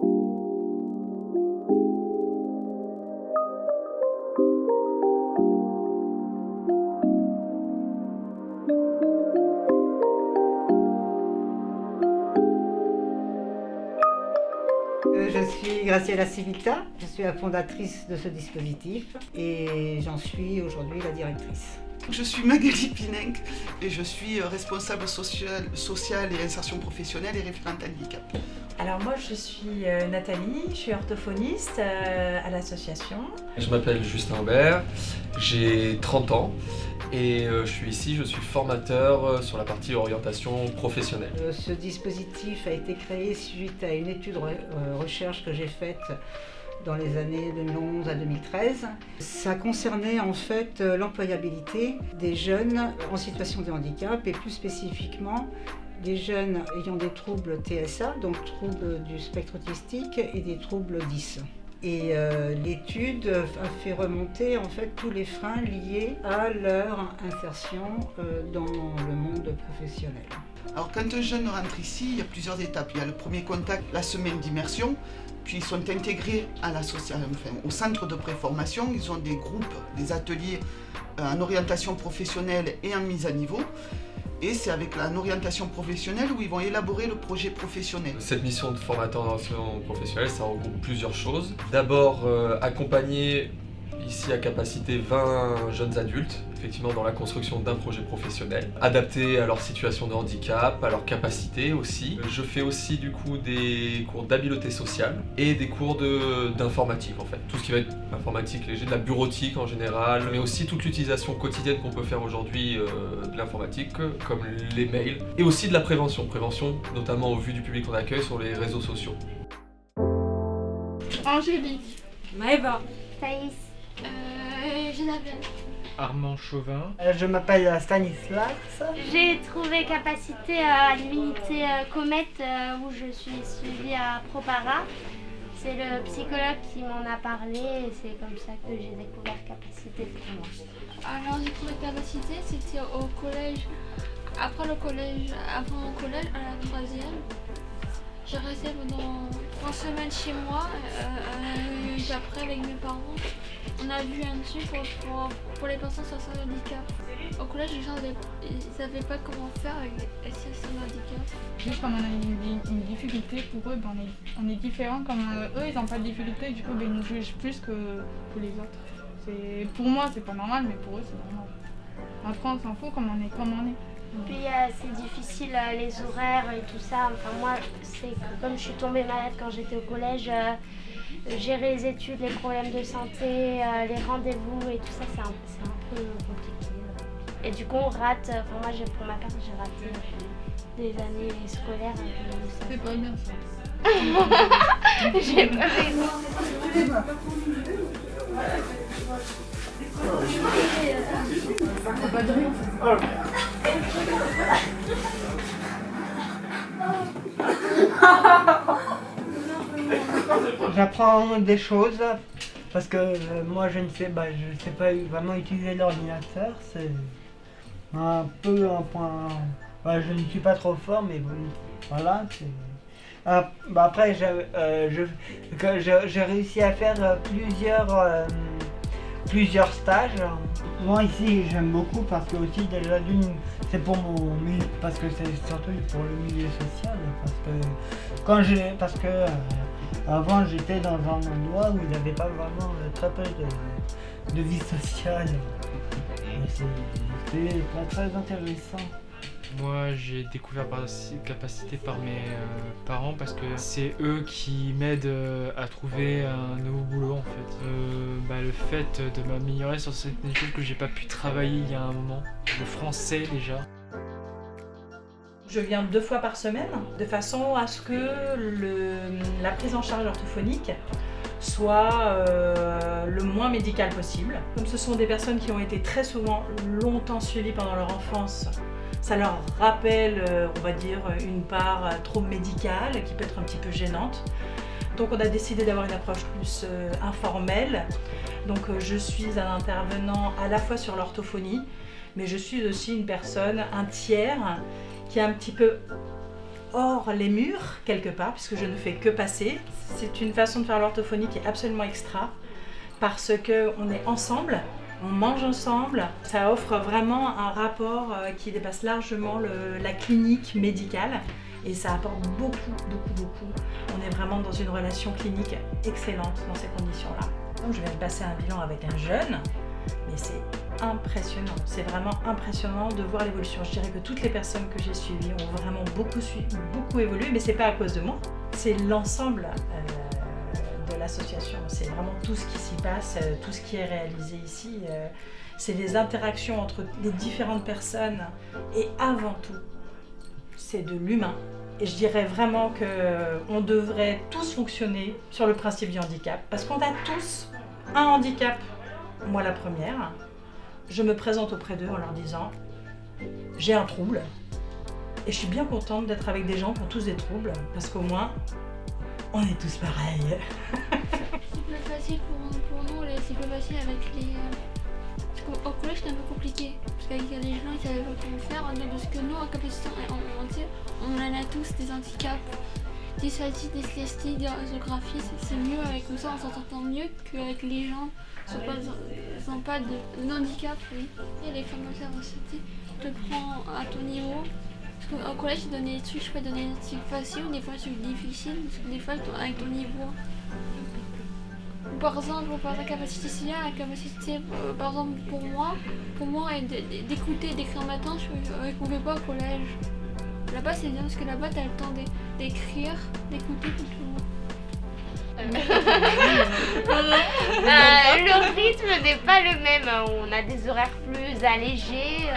Je suis Graciela Civita, je suis la fondatrice de ce dispositif et j'en suis aujourd'hui la directrice. Je suis Magali Pinenc et je suis responsable sociale et insertion professionnelle et référente handicap. Alors moi je suis Nathalie, je suis orthophoniste à l'association. Je m'appelle Justin Aubert, j'ai 30 ans et je suis formateur sur la partie orientation professionnelle. Ce dispositif a été créé suite à une étude recherche que j'ai faite dans les années 2011 à 2013. Ça concernait en fait l'employabilité des jeunes en situation de handicap et plus spécifiquement des jeunes ayant des troubles TSA, donc troubles du spectre autistique et des troubles 10. Et l'étude a fait remonter en fait tous les freins liés à leur insertion dans le monde professionnel. Alors quand un jeune rentre ici, il y a plusieurs étapes. Il y a le premier contact, la semaine d'immersion, puis ils sont intégrés à au centre de préformation. Ils ont des groupes, des ateliers en orientation professionnelle et en mise à niveau. Et c'est avec en orientation professionnelle où ils vont élaborer le projet professionnel. Cette mission de formateur en orientation professionnelle, ça regroupe plusieurs choses. D'abord, accompagner ici à capacité 20 jeunes adultes, effectivement dans la construction d'un projet professionnel, adapté à leur situation de handicap, à leurs capacités aussi. Je fais aussi du coup des cours d'habileté sociale et des cours d'informatique en fait. Tout ce qui va être informatique léger, de la bureautique en général, mais aussi toute l'utilisation quotidienne qu'on peut faire aujourd'hui de l'informatique, comme les mails, et aussi de la prévention notamment au vu du public qu'on accueille sur les réseaux sociaux. Angélique, Maëva, Thaïs, Isabelle, Armand Chauvin. Je m'appelle Stanislas. j'ai trouvé capacité à l'unité Comet où je suis suivie à Propara. C'est le psychologue qui m'en a parlé et c'est comme ça que j'ai découvert capacité pour moi. alors j'ai trouvé capacité, c'était au collège, avant le collège, à la troisième. J'ai resté pendant 3 semaines chez moi, puis après avec mes parents, on a vu un truc pour les personnes sans handicap. Au collège, les gens ils savaient pas comment faire avec les sans handicap. juste comme on a une difficulté pour eux, ben on est différents. Comme eux, ils n'ont pas de difficulté, du coup, ben, ils nous jugent plus que les autres. Pour moi, c'est pas normal, mais pour eux, c'est normal. Après, on s'en fout comme on est. Puis c'est difficile les horaires et tout ça. Enfin moi, c'est que comme je suis tombée malade quand j'étais au collège, gérer les études, les problèmes de santé, les rendez-vous et tout ça, c'est un peu compliqué. Et du coup, on rate. Enfin moi, pour ma part, j'ai raté des années scolaires. C'est pas bien ça. J'ai pas fait. J'apprends des choses parce que moi je ne sais pas vraiment utiliser l'ordinateur. C'est un peu un point. Je ne suis pas trop fort, mais bon, voilà. Après, j'ai réussi à faire plusieurs stages. Moi ici j'aime beaucoup parce que aussi déjà c'est pour mon milieu, parce que c'est surtout pour le milieu social, parce que avant j'étais dans un endroit où il n'y avait pas vraiment très peu de vie sociale. Et c'était pas très intéressant. Moi, j'ai découvert capacité par mes parents parce que c'est eux qui m'aident à trouver un nouveau boulot en fait. Le fait de m'améliorer sur certaines choses que j'ai pas pu travailler il y a un moment. Le français déjà. Je viens 2 fois par semaine, de façon à ce que la prise en charge orthophonique soit le moins médical possible. Comme ce sont des personnes qui ont été très souvent longtemps suivies pendant leur enfance, ça leur rappelle, on va dire, une part trop médicale qui peut être un petit peu gênante. Donc on a décidé d'avoir une approche plus informelle. Donc je suis un intervenant à la fois sur l'orthophonie, mais je suis aussi une personne, un tiers, qui est un petit peu hors les murs, quelque part, puisque je ne fais que passer. C'est une façon de faire l'orthophonie qui est absolument extra, parce qu'on est ensemble, on mange ensemble. Ça offre vraiment un rapport qui dépasse largement la clinique médicale, et ça apporte beaucoup. On est vraiment dans une relation clinique excellente dans ces conditions-là. Donc je viens de passer un bilan avec un jeune, mais c'est impressionnant, c'est vraiment impressionnant de voir l'évolution. Je dirais que toutes les personnes que j'ai suivies ont vraiment beaucoup évolué, mais c'est pas à cause de moi, c'est l'ensemble de l'association, c'est vraiment tout ce qui s'y passe, tout ce qui est réalisé ici, c'est les interactions entre les différentes personnes, et avant tout, c'est de l'humain. Et je dirais vraiment qu'on devrait tous fonctionner sur le principe du handicap, parce qu'on a tous un handicap. Moi la première, je me présente auprès d'eux en leur disant « j'ai un trouble » et je suis bien contente d'être avec des gens qui ont tous des troubles, parce qu'au moins, on est tous pareils. C'est plus facile pour nous, c'est plus facile avec les... Parce qu'au collège c'est un peu compliqué, parce qu'avec les gens ils savaient pas comment faire, parce que nous en capacité on en a tous des handicaps. Dysphasie, dyslexie, dysographie, c'est mieux avec nous, ça on s'entend mieux qu'avec les gens qui n'ont pas de handicap. Oui. Et les formateurs aussi, te prends à ton niveau. Parce qu'au collège, ils donnent des trucs, je peux donner des trucs faciles, des fois des trucs difficiles, parce que des fois avec ton niveau. Par exemple, pour la capacité SIA, la capacité, par exemple pour moi d'écouter, d'écrire en matin, je ne pouvais pas au collège. Là-bas c'est bien parce que là-bas t'as le temps d'écrire, d'écouter tout le monde. Le rythme n'est pas le même, on a des horaires plus allégés.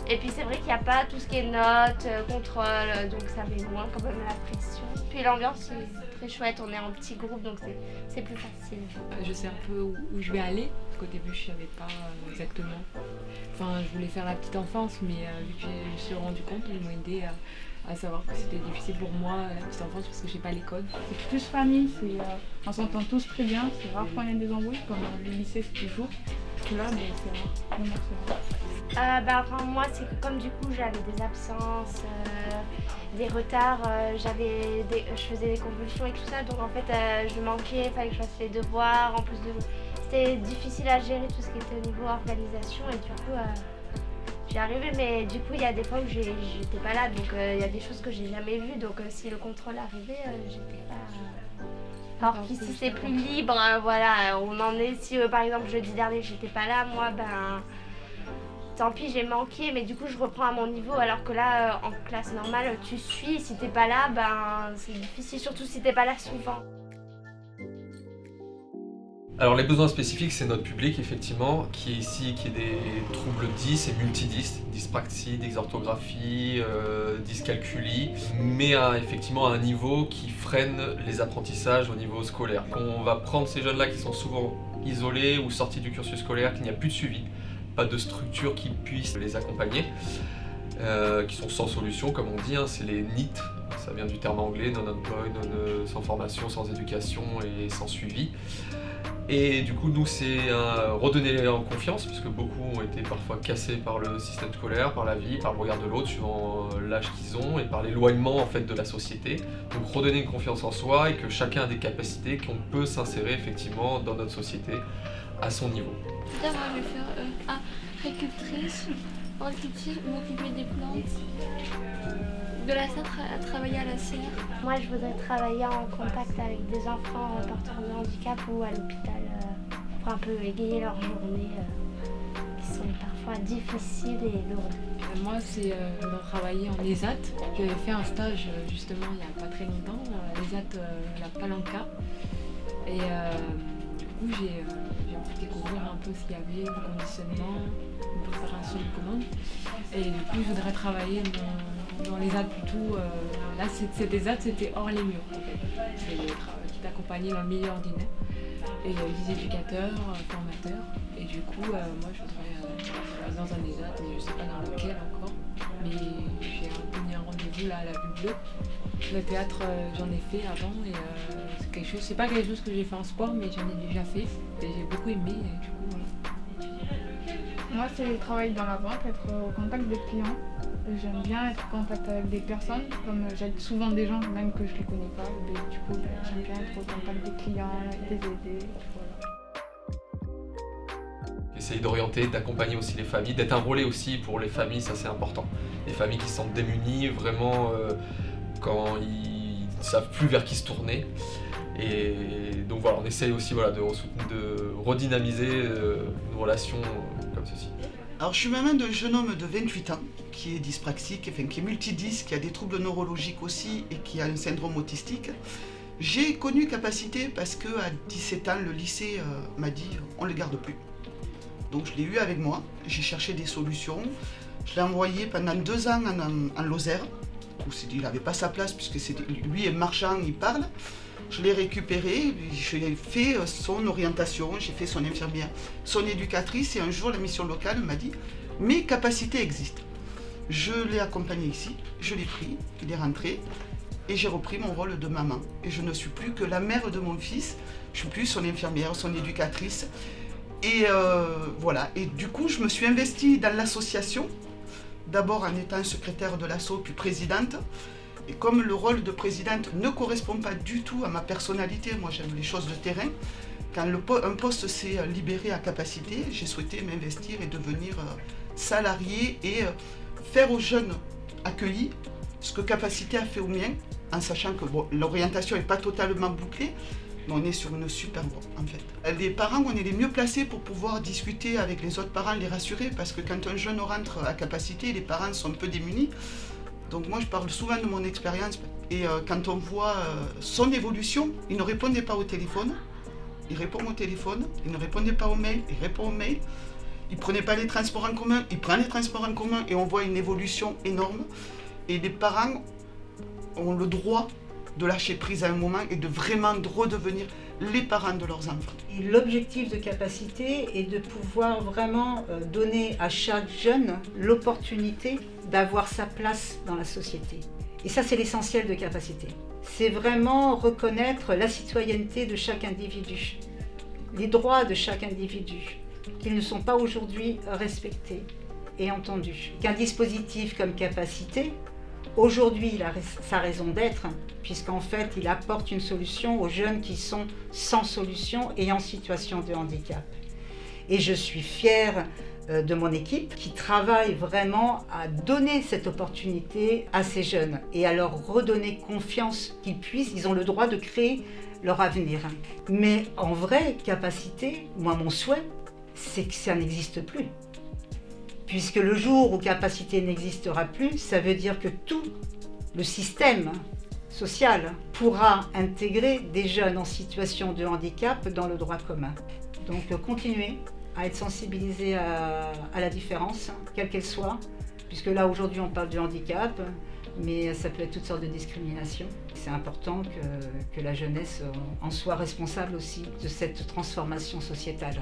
Et puis c'est vrai qu'il n'y a pas tout ce qui est notes, contrôle, donc ça met moins quand même la pression. Puis l'ambiance est très chouette, on est en petit groupe donc c'est plus facile. Je sais un peu où je vais aller, parce qu'au début je savais pas exactement. Enfin je voulais faire la petite enfance, mais vu que je me suis rendu compte, ils m'ont aidé à savoir que c'était difficile pour moi la petite enfance parce que j'ai pas les codes. C'est plus famille, on s'entend tous très bien, c'est rare quand il y a des embrouilles, comme le lycée c'est toujours. Là, mais c'est rare, vraiment c'est rare. Enfin, moi c'est que comme du coup j'avais des absences, des retards, je faisais des convulsions et tout ça, donc en fait je manquais, il fallait que je fasse les devoirs, en plus c'était difficile à gérer tout ce qui était au niveau organisation et du coup j'y arrivais, mais du coup il y a des fois où j'étais pas là, donc il y a des choses que j'ai jamais vues, donc si le contrôle arrivait, j'étais pas... Alors qu'ici c'est plus libre, voilà, on en est, si par exemple jeudi dernier j'étais pas là, moi tant pis j'ai manqué, mais du coup je reprends à mon niveau, alors que là en classe normale tu suis, si t'es pas là, c'est difficile, surtout si t'es pas là souvent. Alors les besoins spécifiques, c'est notre public effectivement, qui est ici, qui est des troubles dys et multidys, dyspraxie, dysorthographie, dyscalculie, mais effectivement à un niveau qui freine les apprentissages au niveau scolaire. Quand on va prendre ces jeunes-là qui sont souvent isolés ou sortis du cursus scolaire, qu'il n'y a plus de suivi, pas de structure qui puisse les accompagner, qui sont sans solution comme on dit, c'est les NEET, ça vient du terme anglais, non-employed, sans formation, sans éducation et sans suivi. Et du coup, nous, c'est redonner en confiance, parce que beaucoup ont été parfois cassés par le système scolaire, par la vie, par le regard de l'autre, suivant l'âge qu'ils ont, et par l'éloignement en fait de la société. Donc redonner une confiance en soi et que chacun a des capacités, qu'on peut s'insérer effectivement dans notre société à son niveau. Moi, je vais faire récultrice, m'occuper des plantes. De la serre à travailler à la serre. Moi, je voudrais travailler en contact avec des enfants porteurs de handicap ou à l'hôpital pour un peu égayer leur journée qui sont parfois difficiles et lourdes. Moi, c'est je voudrais travailler en ESAT. J'avais fait un stage justement il n'y a pas très longtemps, l'ESAT La Palanca. Et du coup, j'ai pu découvrir un peu ce qu'il y avait, le conditionnement, une préparation de commande. Et du coup, je voudrais travailler dans les ZAD plutôt. Là, c'était ZAD, c'était hors les murs en fait. C'est le travail qui t'accompagnait dans le milieu ordinaire. Et il y a eu des éducateurs, formateurs. Et du coup, moi, je voudrais dans un ESAT, je ne sais pas dans lequel encore. Mais j'ai obtenu un rendez-vous là à la Biblio. Le théâtre, j'en ai fait avant et c'est quelque chose. C'est pas quelque chose que j'ai fait en sport, mais j'en ai déjà fait. Et j'ai beaucoup aimé. Et du coup, voilà. Moi, c'est travailler dans la vente, être au contact des clients. J'aime bien être en contact avec des personnes, comme j'aide souvent des gens même que je ne les connais pas. Et du coup, j'aime bien être au contact des clients, les aider. Voilà. Essayer d'orienter, d'accompagner aussi les familles, d'être un relais aussi pour les familles, ça c'est important. Les familles qui se sentent démunies, vraiment quand ils ne savent plus vers qui se tourner. Et donc voilà, on essaye aussi de redynamiser une relation comme ceci. Alors je suis maman d'un jeune homme de 28 ans qui est dyspraxique, qui est multidys, qui a des troubles neurologiques aussi et qui a un syndrome autistique. J'ai connu Capacité parce qu'à 17 ans, le lycée m'a dit on ne le garde plus. Donc je l'ai eu avec moi, j'ai cherché des solutions. Je l'ai envoyé pendant 2 ans en Lozère, où il n'avait pas sa place puisque lui est marchand, il parle. Je l'ai récupéré, j'ai fait son orientation, j'ai fait son infirmière, son éducatrice et un jour la mission locale m'a dit « mes capacités existent ». Je l'ai accompagné ici, je l'ai pris, il est rentré et j'ai repris mon rôle de maman. Et je ne suis plus que la mère de mon fils, je ne suis plus son infirmière, son éducatrice. Et voilà, et du coup je me suis investie dans l'association, d'abord en étant secrétaire de l'asso puis présidente. Et comme le rôle de présidente ne correspond pas du tout à ma personnalité, moi j'aime les choses de terrain, quand un poste s'est libéré à Capacité, j'ai souhaité m'investir et devenir salarié et faire aux jeunes accueillis ce que Capacité a fait aux miens, en sachant que l'orientation n'est pas totalement bouclée, mais on est sur une super voie en fait. Les parents, on est les mieux placés pour pouvoir discuter avec les autres parents, les rassurer, parce que quand un jeune rentre à Capacité, les parents sont un peu démunis. Donc moi je parle souvent de mon expérience et quand on voit son évolution, il ne répondait pas au téléphone, il répond au téléphone, il ne répondait pas au mail, il répond au mail, il ne prenait pas les transports en commun, il prend les transports en commun et on voit une évolution énorme. Et les parents ont le droit de lâcher prise à un moment et de vraiment redevenir les parents de leurs enfants. Et l'objectif de Capacité est de pouvoir vraiment donner à chaque jeune l'opportunité d'avoir sa place dans la société. Et ça, c'est l'essentiel de Capacité. C'est vraiment reconnaître la citoyenneté de chaque individu, les droits de chaque individu, qui ne sont pas aujourd'hui respectés et entendus. Qu'un dispositif comme Capacité, aujourd'hui, il a sa raison d'être, puisqu'en fait, il apporte une solution aux jeunes qui sont sans solution et en situation de handicap. Et je suis fière de mon équipe qui travaille vraiment à donner cette opportunité à ces jeunes et à leur redonner confiance qu'ils puissent, ils ont le droit de créer leur avenir. Mais en vrai, Capacité, moi mon souhait, c'est que ça n'existe plus. Puisque le jour où Capacité n'existera plus, ça veut dire que tout le système social pourra intégrer des jeunes en situation de handicap dans le droit commun. Donc continuer à être sensibilisé à la différence, quelle qu'elle soit, puisque là aujourd'hui on parle de handicap, mais ça peut être toutes sortes de discriminations. C'est important que la jeunesse en soit responsable aussi de cette transformation sociétale.